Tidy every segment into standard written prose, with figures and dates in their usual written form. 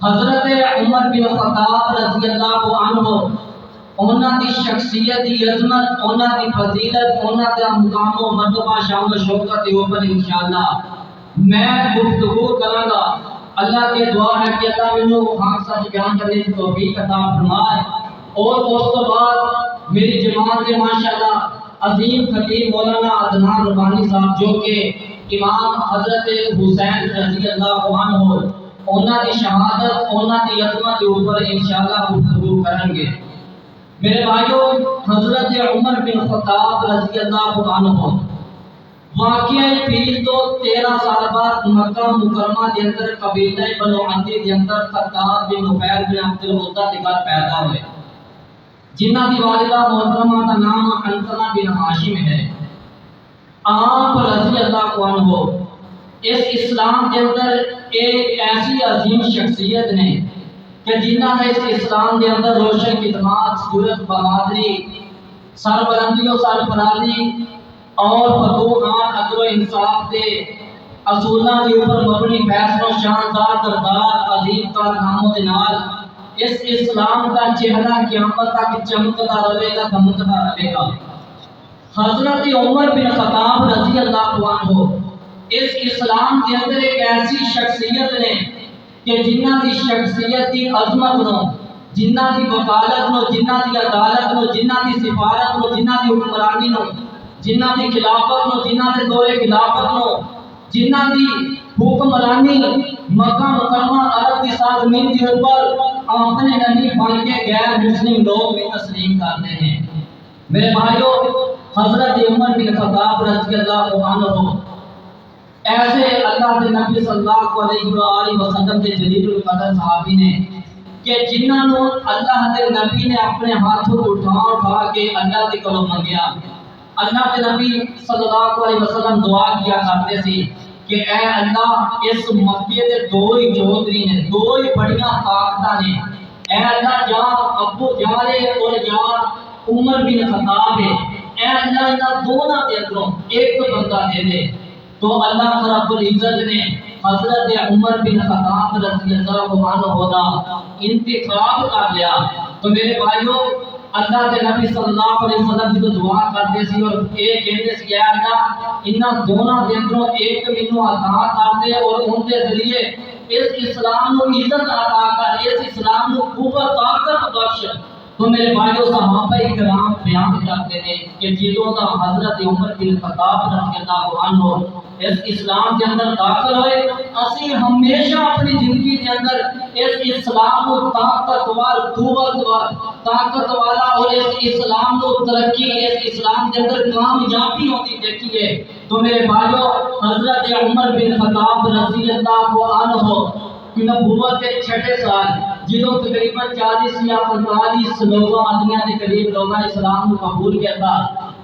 حضرت عمر بن خطاب رضی اللہ عنہ انہاں دی شخصیت دی عظمت، انہاں دی فضیلت، انہاں دا مقام و مرتبہ شان و شوکت کے اوپر انشاءاللہ میں گفتگو کراں گا۔ اللہ کی دعا ہے کہ اللہ مینوں حق سچ بیان کرنے کی توفیق عطا فرمائے، اور اس تو بعد میری جماعت کے ماشاءاللہ عظیم خطیب مولانا عدنان ربانی صاحب جو کہ امام حضرت حسین رضی اللہ عنہ انہاں دی شہادت، انہاں دی عظمت کے اوپر انشاءاللہ گفتگو کریں گے۔ میرے بھائیو، حضرت عمر بن خطاب رضی اللہ عنہ واقعہ فیل تو 13 سال بعد مکہ مکرمہ کے اندر قبیلہ بنو عدی کے اندر خطاب بن نفیل بن عبد المطلب کے گھر پیدا ہوئے، جنہ کی والدہ محترمہ کا نام حنظلہ بن ہاشم ہے۔ آپ رضی اللہ عنہ اس اسلام کے اندر ایک ایسی عظیم شخصیت نے کہ جنہ نے اس اسلام کے اندر روشن خدمات، صورت بہادری، سربلندی و سرفرازی اور فتوحات، عدل و انصاف کے اصولوں کے اوپر مبنی فیصلوں، شاندار کردار، عظیم کارناموں کے نال اس اسلام کا چہرہ قیامت تک چمکتا رہے گا، دمکتا رہے گا۔ حضرت عمر بن خطاب رضی اللہ عنہ اس اسلام کے اندر ایک ایسی شخصیت نے کہ جنہ کی شخصیت کی عظمت نو، جنہ کی وکالت نو، جنہ کی عدالت نو، جنہ کی سفارت نو، جنہ کی حکمرانی نو، جنہ کی خلافت نو، جنہ کے دور خلافت نو، جنہ کی حکمرانی مکہ مکرمہ عرب کی سرزمین کے اوپر اپنے نبی بن کے غیر مسلم لوگ بھی تسلیم کرتے ہیں۔ میرے بھائیو، حضرت عمر بن خطاب رضی اللہ عنہ ایسے اللہ کے نبی صلی اللہ علیہ وآلہ وسلم کے جلیل القدر صحابی نے کہ جنہاں نو اللہ کے نبی نے اپنے ہاتھوں اٹھا کے اللہ کے کولوں منگیا۔ اللہ کے نبی صلی اللہ علیہ وسلم دعا کیا کرتے سی کہ اے اللہ، اس مکے دے دو ہی چودھری نے، دو ہی بڑیاں طاقتاں نے، اے اللہ جہاں ابو جہل اور جہاں عمر بن خطاب ہے، اے اللہ انہاں دونوں کے اندروں ایک بندہ دے دے۔ تو اللہ رب العزت نے حضرت عمر بن خطاب رضی اللہ عنہ کا انتخاب کر لیا۔ تو میرے بھائیو، اللہ کے نبی صلی اللہ علیہ وسلم کی دعا کرتے سی اور ایک کہتے سی کہ اللہ انہاں دونوں کے اندروں ایک مینوں عطا کر دے اور ان کے ذریعے اس اسلام کو عزت عطا کر، اس اسلام کو قوت طاقت بخش۔ تو میرے بھائیو، صحابہ کرام بیان کرتے ہیں کہ جدوں دا حضرت عمر بن خطاب رضی اللہ عنہ اس اسلام کے اندر داخل ہوئے، اسی ہمیشہ اپنی زندگی کے اندر اس اسلام کو طاقتور، قوتور، طاقت والا اور اس اسلام کو ترقی، اس اسلام کے اندر کامیابی ہوتی دیکھی ہے۔ تو میرے بھائیو، حضرت عمر بن خطاب رضی اللہ عنہ کی نبوت کے 6 سال جدوں تقریباً 40 یا 45 لوگوں آدمیاں کے قریب لوگوں نے اسلام کو قبول کیا تھا،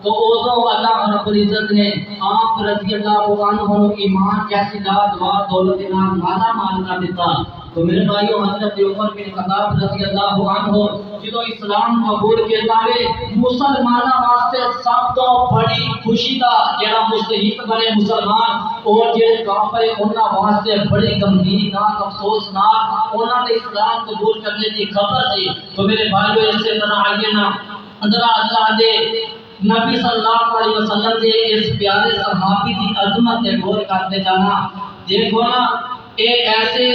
تو ادو اللہ رب العزت نے آپ رضی اللہ عنہ کو ایمان جیسی لادوار دولت کے نام مالا مال کر دیتا۔ تو میرے بھائیو، حضرت عمر بن خطاب رضی اللہ عنہ جدوں اسلام قبول کیا ہے، مسلمانوں واسطے سب تو بڑی خوشی دا جڑا مستحق بنے مسلمان، اور جڑے کافر انہاں واسطے بڑی غمگین ناک، افسوسناک انہاں نے اسلام قبول کرنے کی خبر تھی۔ تو میرے بھائیو، اس سے طرح آئیے نا اندرا اللہ دے نبی صلی اللہ علیہ وسلم کے اس پیارے صحابی کی عظمت سے غور کرتے جانا۔ دیکھو نا، اے ایسے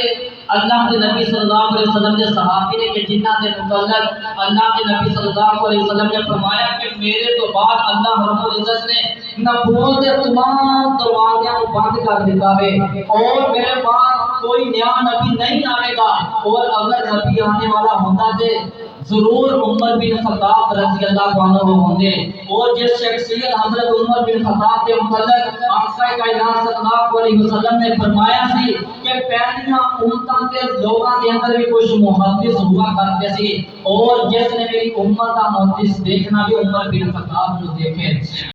اللہ کے نبی صلی اللہ علیہ وسلم کے صحابی نے کہ جنہ کے متعلق اللہ کے نبی صلی اللہ علیہ وسلم نے فرمایا کہ میرے تو بعد اللہ رب العزت نے نبوت کے تمام دروازے کو بند کر دیتا ہے، اور میرے بعد کوئی نیا نبی نہیں آئے گا، اور اگر نبی آنے والا ہوتا تھے ضرور عمر بن خطاب رضی اللہ عنہ ہوندے۔ اور جس شخصیت حضرت عمر بن خطاب کے متعلق آقا کائنات صلی اللہ علیہ وسلم نے فرمایا سی کہ پہلیاں امتاں کے لوگاں کے اندر بھی کچھ محدث ہوا کرتے سی، اور جس نے میری امت کا محدث دیکھنا بھی عمر بن خطاب کو دیکھے۔